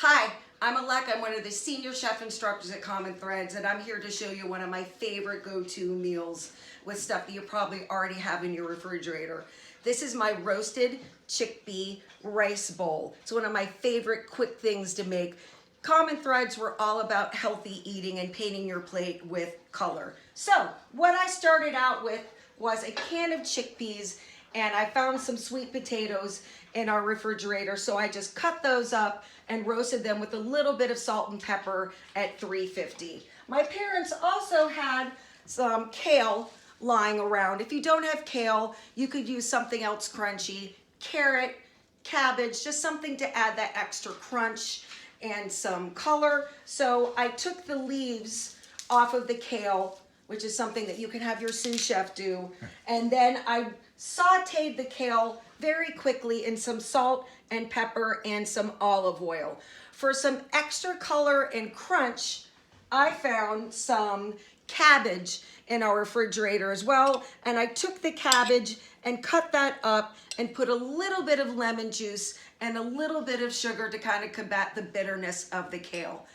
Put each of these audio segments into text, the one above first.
Hi, I'm Alekka. I'm one of the senior chef instructors at Common Threads, and I'm here to show you one of my favorite go-to meals with stuff that you probably already have in your refrigerator. This is my roasted chickpea rice bowl. It's one of my favorite quick things to make. Common Threads were all about healthy eating and painting your plate with color. So what I started out with was a can of chickpeas, and I found some sweet potatoes in our refrigerator, so I just cut those up and roasted them with a little bit of salt and pepper at 350. My parents also had some kale lying around. If you don't have kale, you could use something else crunchy, carrot, cabbage, just something to add that extra crunch and some color. So I took the leaves off of the kale, which is something that you can have your sous chef do, and then I sauteed the kale very quickly in some salt and pepper and some olive oil. For some extra color and crunch, I found some cabbage in our refrigerator as well, and I took the cabbage and cut that up and put a little bit of lemon juice and a little bit of sugar to kind of combat the bitterness of the kale.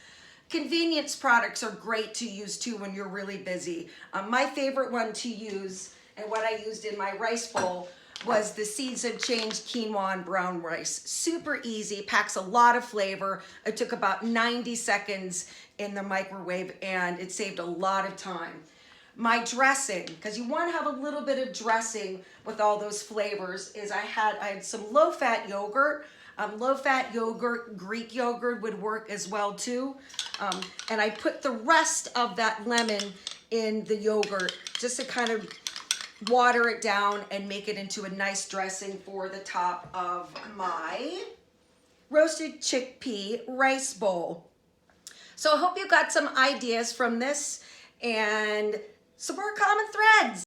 Convenience products are great to use too when you're really busy. My favorite one to use, and what I used in my rice bowl, was the Seeds Have Changed quinoa and brown rice. Super easy, packs a lot of flavor. It took about 90 seconds in the microwave and it saved a lot of time. My dressing, because you want to have a little bit of dressing with all those flavors, is I had some low-fat yogurt. Low-fat yogurt, Greek yogurt would work as well too. And I put the rest of that lemon in the yogurt just to kind of water it down and make it into a nice dressing for the top of my roasted chickpea rice bowl. So I hope you got some ideas from this and support Common Threads.